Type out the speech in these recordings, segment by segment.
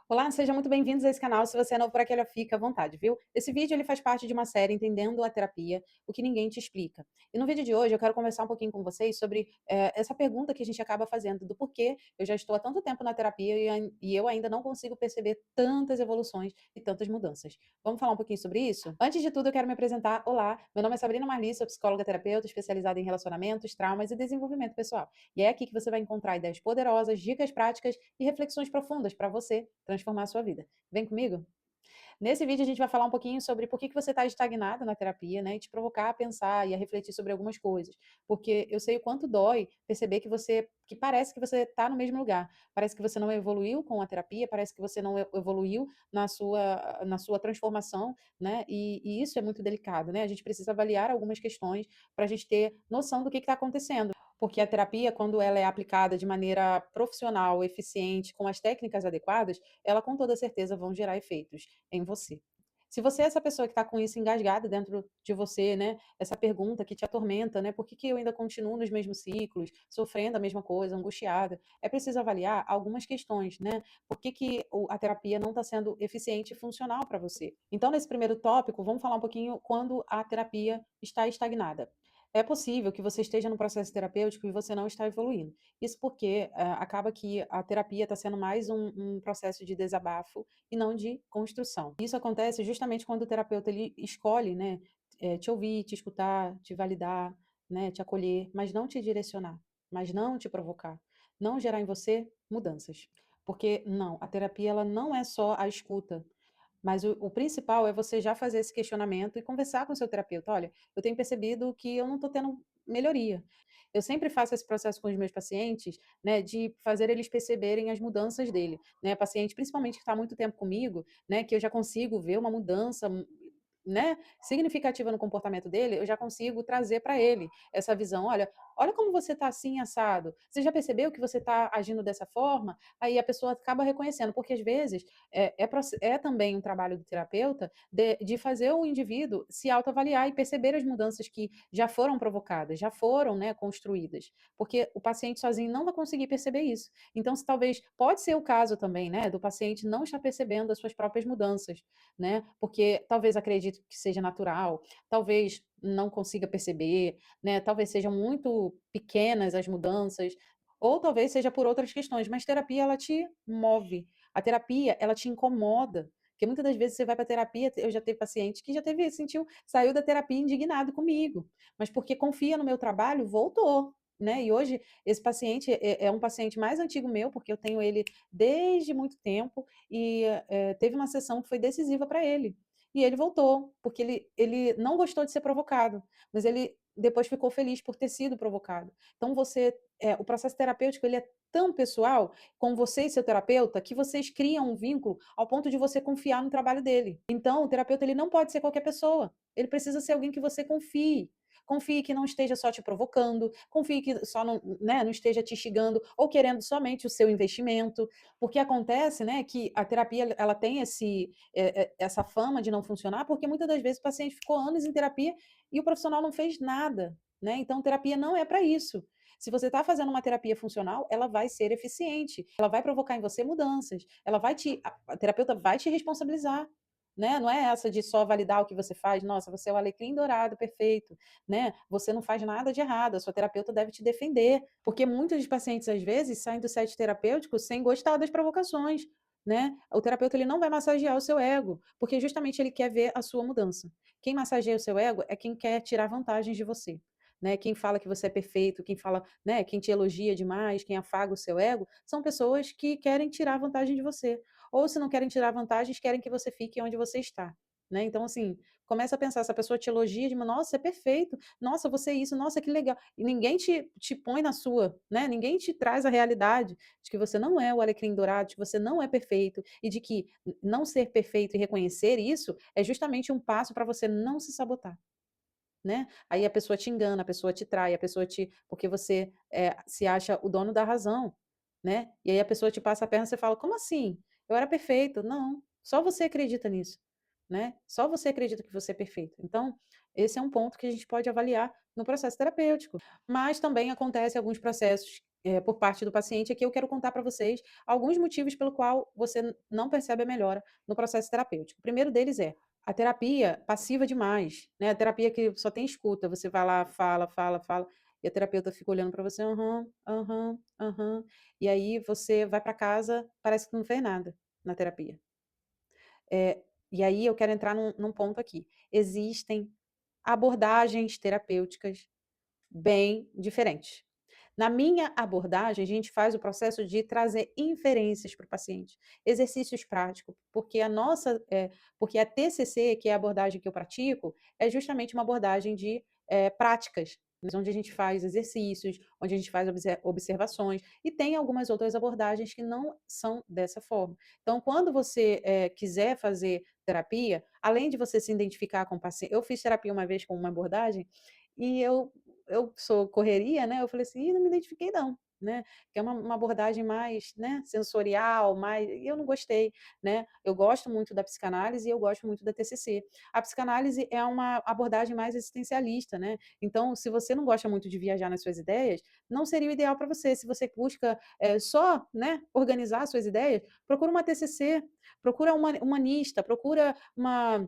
Olá, sejam muito bem-vindos a esse canal. Se você é novo por aqui, olha, fica à vontade, viu? Esse vídeo ele faz parte de uma série Entendendo a Terapia, o que ninguém te explica. E no vídeo de hoje eu quero conversar um pouquinho com vocês sobre essa pergunta que a gente acaba fazendo, do porquê eu já estou há tanto tempo na terapia e eu ainda não consigo perceber tantas evoluções e tantas mudanças. Vamos falar um pouquinho sobre isso? Antes de tudo, eu quero me apresentar. Olá, meu nome é Sabrina Marli, sou psicóloga terapeuta especializada em relacionamentos, traumas e desenvolvimento pessoal. E é aqui que você vai encontrar ideias poderosas, dicas práticas e reflexões profundas para você transformar a sua vida. Vem comigo? Nesse vídeo a gente vai falar um pouquinho sobre por que você está estagnado na terapia, né? E te provocar a pensar e a refletir sobre algumas coisas. Porque eu sei o quanto dói perceber que parece que você está no mesmo lugar. Parece que você não evoluiu com a terapia, parece que você não evoluiu na sua transformação, né? E isso é muito delicado, né? A gente precisa avaliar algumas questões para a gente ter noção do que está acontecendo. Porque a terapia, quando ela é aplicada de maneira profissional, eficiente, com as técnicas adequadas, ela com toda certeza vão gerar efeitos em você. Se você é essa pessoa que está com isso engasgado dentro de você, né, essa pergunta que te atormenta, né, por que que eu ainda continuo nos mesmos ciclos, sofrendo a mesma coisa, angustiada, é preciso avaliar algumas questões, né, por que que a terapia não está sendo eficiente e funcional para você. Então, nesse primeiro tópico, vamos falar um pouquinho quando a terapia está estagnada. É possível que você esteja no processo terapêutico e você não está evoluindo. Isso porque acaba que a terapia está sendo mais um processo de desabafo e não de construção. Isso acontece justamente quando o terapeuta ele escolhe, né, te ouvir, te escutar, te validar, né, te acolher, mas não te direcionar, mas não te provocar, não gerar em você mudanças. Porque não, a terapia ela não é só a escuta, mas o principal é você já fazer esse questionamento e conversar com o seu terapeuta. Olha, eu tenho percebido que eu não estou tendo melhoria. Eu sempre faço esse processo com os meus pacientes, né, de fazer eles perceberem as mudanças dele, né, paciente principalmente que está há muito tempo comigo, né, que eu já consigo ver uma mudança, né, significativa no comportamento dele, eu já consigo trazer para ele essa visão. Olha como você está assim assado. Você já percebeu que você está agindo dessa forma? Aí a pessoa acaba reconhecendo, porque às vezes é também um trabalho do terapeuta de fazer o indivíduo se autoavaliar e perceber as mudanças que já foram provocadas, já foram, né, construídas, porque o paciente sozinho não vai conseguir perceber isso. Então, se talvez pode ser o caso também, né, do paciente não estar percebendo as suas próprias mudanças, né, porque talvez acredite que seja natural, talvez não consiga perceber, né, talvez sejam muito pequenas as mudanças, ou talvez seja por outras questões, mas terapia ela te move, a terapia, ela te incomoda, porque muitas das vezes você vai para terapia, eu já teve paciente que já teve sentiu saiu da terapia indignado comigo, mas porque confia no meu trabalho, voltou, né. E hoje esse paciente é um paciente mais antigo meu, porque eu tenho ele desde muito tempo e, teve uma sessão que foi decisiva para ele. E ele voltou, porque ele não gostou de ser provocado, mas ele depois ficou feliz por ter sido provocado. Então o processo terapêutico ele é tão pessoal com você e seu terapeuta, que vocês criam um vínculo ao ponto de você confiar no trabalho dele. Então, o terapeuta ele não pode ser qualquer pessoa. Ele precisa ser alguém que você confie. Confie que não esteja só te provocando, confie que só não, né, não esteja te instigando ou querendo somente o seu investimento, porque acontece, né, que a terapia ela tem essa fama de não funcionar, porque muitas das vezes o paciente ficou anos em terapia e o profissional não fez nada, né? Então, terapia não é para isso. Se você está fazendo uma terapia funcional, ela vai ser eficiente, ela vai provocar em você mudanças, a terapeuta vai te responsabilizar, né? Não é essa de só validar o que você faz, nossa, você é o alecrim dourado, perfeito, né? Você não faz nada de errado, a sua terapeuta deve te defender, porque muitos dos pacientes às vezes saem do set terapêutico sem gostar das provocações, né? O terapeuta ele não vai massagear o seu ego, porque justamente ele quer ver a sua mudança. Quem massageia o seu ego é quem quer tirar vantagens de você. Né, quem fala que você é perfeito, quem fala, né, quem te elogia demais, quem afaga o seu ego, são pessoas que querem tirar vantagem de você. Ou se não querem tirar vantagens, querem que você fique onde você está. Né? Então, assim, começa a pensar, se a pessoa te elogia, de nossa, é perfeito, nossa, você é isso, nossa, que legal. E ninguém te põe na sua, né? Ninguém te traz a realidade de que você não é o alecrim dourado, de que você não é perfeito, e de que não ser perfeito e reconhecer isso é justamente um passo para você não se sabotar. Né? Aí a pessoa te engana, a pessoa te trai, a pessoa te porque você, se acha o dono da razão, né? E aí a pessoa te passa a perna, e você fala: "Como assim? Eu era perfeito". Não, só você acredita nisso, né? Só você acredita que você é perfeito. Então, esse é um ponto que a gente pode avaliar no processo terapêutico. Mas também acontece alguns processos, por parte do paciente, aqui eu quero contar para vocês alguns motivos pelo qual você não percebe a melhora no processo terapêutico. O primeiro deles é a terapia passiva demais, né? A terapia que só tem escuta, você vai lá, fala, fala, fala, e a terapeuta fica olhando para você, aham, aham, aham, e aí você vai para casa, parece que não fez nada na terapia. E aí eu quero entrar num ponto aqui. Existem abordagens terapêuticas bem diferentes. Na minha abordagem, a gente faz o processo de trazer inferências para o paciente, exercícios práticos, porque porque a TCC, que é a abordagem que eu pratico, é justamente uma abordagem de práticas, onde a gente faz exercícios, onde a gente faz observações, e tem algumas outras abordagens que não são dessa forma. Então, quando você quiser fazer terapia, além de você se identificar com o paciente, eu fiz terapia uma vez com uma abordagem e eu sou correria, né, eu falei assim: "Ih, não me identifiquei não", né, que é uma abordagem mais, né, sensorial, mais e eu não gostei, né. Eu gosto muito da psicanálise e eu gosto muito da TCC. A psicanálise é uma abordagem mais existencialista, né, então se você não gosta muito de viajar nas suas ideias, não seria o ideal para você. Se você busca, só, né, organizar suas ideias, procura uma TCC, procura uma humanista, procura uma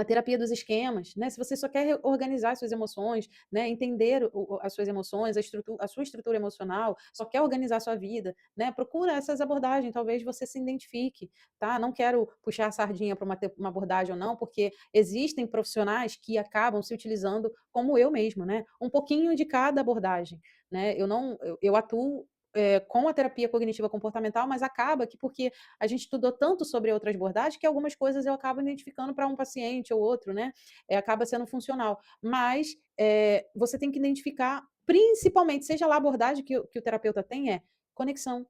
terapia dos esquemas, né, se você só quer organizar as suas emoções, né, entender as suas emoções, a sua estrutura emocional, só quer organizar a sua vida, né, procura essas abordagens, talvez você se identifique, tá? Não quero puxar a sardinha para uma abordagem ou não, porque existem profissionais que acabam se utilizando como eu mesma, né, um pouquinho de cada abordagem, né, eu não eu atuo, com a terapia cognitiva comportamental, mas acaba que porque a gente estudou tanto sobre outras abordagens que algumas coisas eu acabo identificando para um paciente ou outro, né, acaba sendo funcional. Mas, você tem que identificar, principalmente, seja lá a abordagem que o terapeuta tem, é conexão.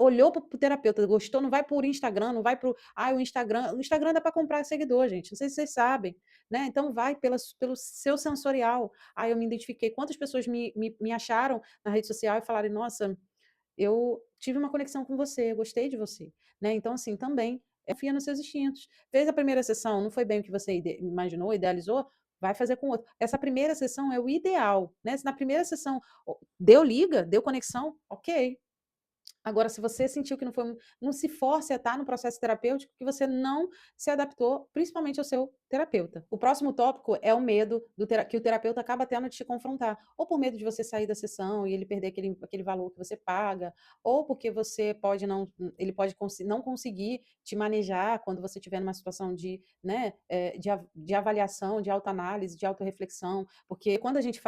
Olhou para o terapeuta, gostou, não vai por Instagram, não vai para o Instagram dá para comprar seguidor, gente, não sei se vocês sabem, né, então vai pelo seu sensorial. Eu me identifiquei, quantas pessoas me acharam na rede social e falaram: "Nossa, eu tive uma conexão com você, eu gostei de você", né, então assim, também, confia nos seus instintos. Fez a primeira sessão, não foi bem o que você imaginou, idealizou, vai fazer com outro. Essa primeira sessão é o ideal, né, se na primeira sessão deu liga, deu conexão, ok. Agora, se você sentiu que não se force a estar no processo terapêutico, que você não se adaptou, principalmente ao seu terapeuta. O próximo tópico é o medo que o terapeuta acaba tendo de te confrontar, ou por medo de você sair da sessão e ele perder aquele valor que você paga, ou porque você pode não ele pode não conseguir te manejar quando você estiver numa situação de, né, de avaliação, de autoanálise, de autorreflexão, porque quando a gente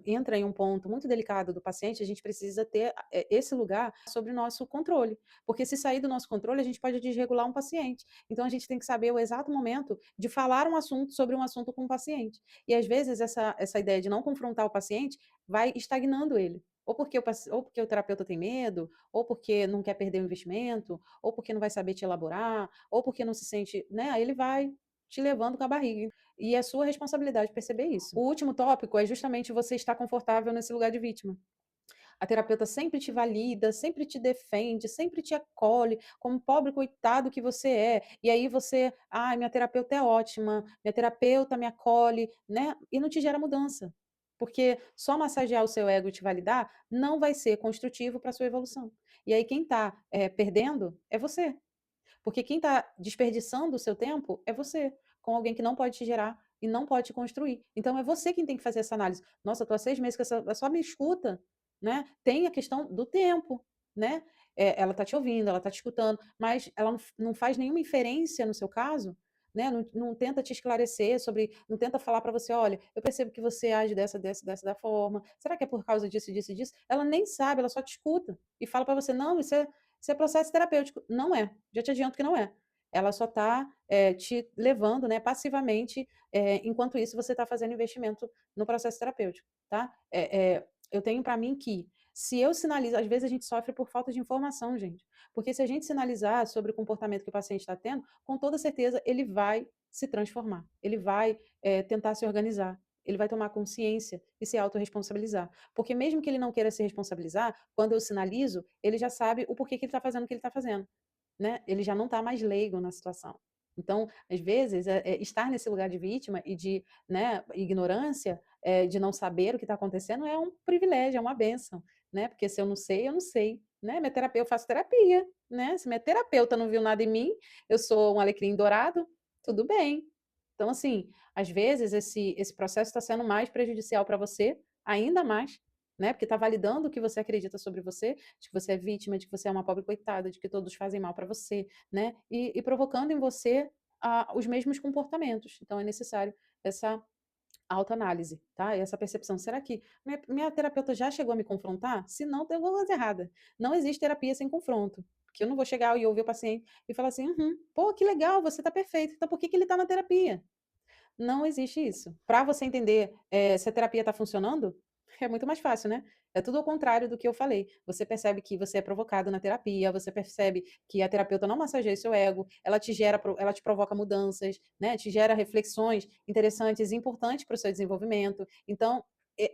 entra em um ponto muito delicado do paciente, a gente precisa ter esse lugar sobre o nosso controle, porque se sair do nosso controle, a gente pode desregular um paciente. Então a gente tem que saber o exato momento de falar sobre um assunto com o paciente. E às vezes essa ideia de não confrontar o paciente vai estagnando ele. Ou porque o terapeuta tem medo, ou porque não quer perder o investimento, ou porque não vai saber te elaborar, ou porque não se sente, né? Aí ele vai te levando com a barriga. E é sua responsabilidade perceber isso. O último tópico é justamente você estar confortável nesse lugar de vítima. A terapeuta sempre te valida, sempre te defende, sempre te acolhe, como pobre coitado que você é. E aí você, ai, minha terapeuta é ótima, minha terapeuta me acolhe, né? E não te gera mudança. Porque só massagear o seu ego e te validar não vai ser construtivo para a sua evolução. E aí quem está perdendo é você. Porque quem está desperdiçando o seu tempo é você, com alguém que não pode te gerar e não pode te construir. Então é você quem tem que fazer essa análise. Nossa, estou há 6 meses com ela só me escuta, né. Tem a questão do tempo, né. Ela está te ouvindo, ela está te escutando, mas ela não faz nenhuma inferência no seu caso, né, não tenta te esclarecer sobre, não tenta falar para você: "Olha, eu percebo que você age dessa da forma, será que é por causa disso, disso e disso?". Ela nem sabe, ela só te escuta e fala para você: "Não, isso é processo terapêutico". Não é, já te adianto que não é. Ela só está te levando, né, passivamente, enquanto isso você está fazendo investimento no processo terapêutico, tá. Eu tenho para mim que, se eu sinalizo, às vezes a gente sofre por falta de informação, gente, porque se a gente sinalizar sobre o comportamento que o paciente está tendo, com toda certeza ele vai se transformar, ele vai, tentar se organizar, ele vai tomar consciência e se autorresponsabilizar. Porque mesmo que ele não queira se responsabilizar, quando eu sinalizo, ele já sabe o porquê que ele está fazendo o que ele está fazendo, né, ele já não está mais leigo na situação. Então, às vezes, estar nesse lugar de vítima e de, né, ignorância, de não saber o que está acontecendo é um privilégio, é uma bênção, né, porque se eu não sei, eu não sei, né, minha terapeuta eu faço terapia, né, se minha terapeuta não viu nada em mim, eu sou um alecrim dourado, tudo bem. Então, assim, às vezes esse processo está sendo mais prejudicial para você, ainda mais, né, porque está validando o que você acredita sobre você, de que você é vítima, de que você é uma pobre coitada, de que todos fazem mal para você, né, e provocando em você, os mesmos comportamentos. Então é necessário essa autoanálise, tá? E essa percepção. Será que minha terapeuta já chegou a me confrontar? Se não, tem alguma coisa errada. Não existe terapia sem confronto. Porque eu não vou chegar e ouvir o paciente e falar assim: pô, que legal, você está perfeito. Então por que ele está na terapia? Não existe isso. Para você entender, se a terapia está funcionando, é muito mais fácil, né. É tudo ao contrário do que eu falei. Você percebe que você é provocado na terapia, você percebe que a terapeuta não massageia seu ego, ela te provoca mudanças, né, te gera reflexões interessantes e importantes para o seu desenvolvimento. Então,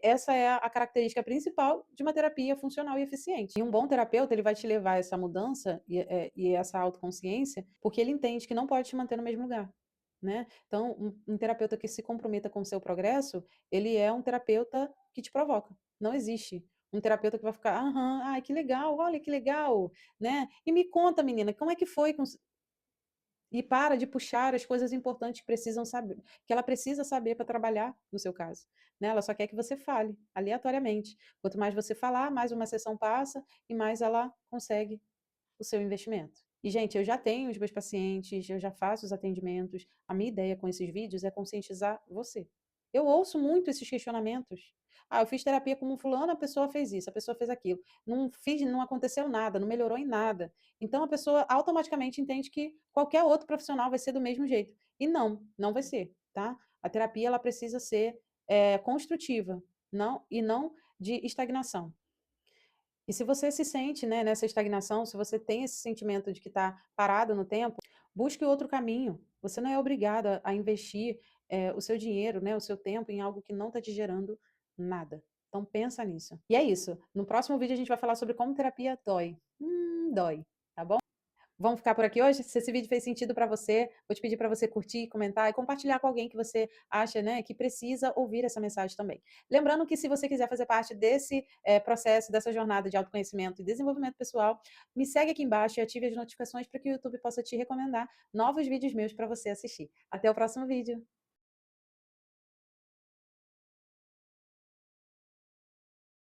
essa é a característica principal de uma terapia funcional e eficiente. E um bom terapeuta, ele vai te levar a essa mudança e essa autoconsciência, porque ele entende que não pode te manter no mesmo lugar, né. Então, um terapeuta que se comprometa com o seu progresso, ele é um terapeuta que te provoca. Não existe um terapeuta que vai ficar: "Aham, ai que legal, olha que legal, né. E me conta menina, como é que foi com s", e para de puxar as coisas importantes que ela precisa saber para trabalhar no seu caso, né. Ela só quer que você fale, aleatoriamente. Quanto mais você falar, mais uma sessão passa e mais ela consegue o seu investimento. E, gente, eu já tenho os meus pacientes, eu já faço os atendimentos. A minha ideia com esses vídeos é conscientizar você. Eu ouço muito esses questionamentos. Ah, eu fiz terapia com um fulano, a pessoa fez isso, a pessoa fez aquilo. Não fiz, não aconteceu nada, não melhorou em nada. Então a pessoa automaticamente entende que qualquer outro profissional vai ser do mesmo jeito. E não, não vai ser, tá? A terapia ela precisa ser construtiva, não de estagnação. E se você se sente, né, nessa estagnação, se você tem esse sentimento de que está parado no tempo, busque outro caminho. Você não é obrigada a investir, o seu dinheiro, né, o seu tempo em algo que não está te gerando nada. Então pensa nisso. E é isso, no próximo vídeo a gente vai falar sobre como terapia dói. Dói, tá bom? Vamos ficar por aqui hoje? Se esse vídeo fez sentido para você, vou te pedir para você curtir, comentar e compartilhar com alguém que você acha, né, que precisa ouvir essa mensagem também. Lembrando que se você quiser fazer parte desse processo, dessa jornada de autoconhecimento e desenvolvimento pessoal, me segue aqui embaixo e ative as notificações para que o YouTube possa te recomendar novos vídeos meus para você assistir. Até o próximo vídeo.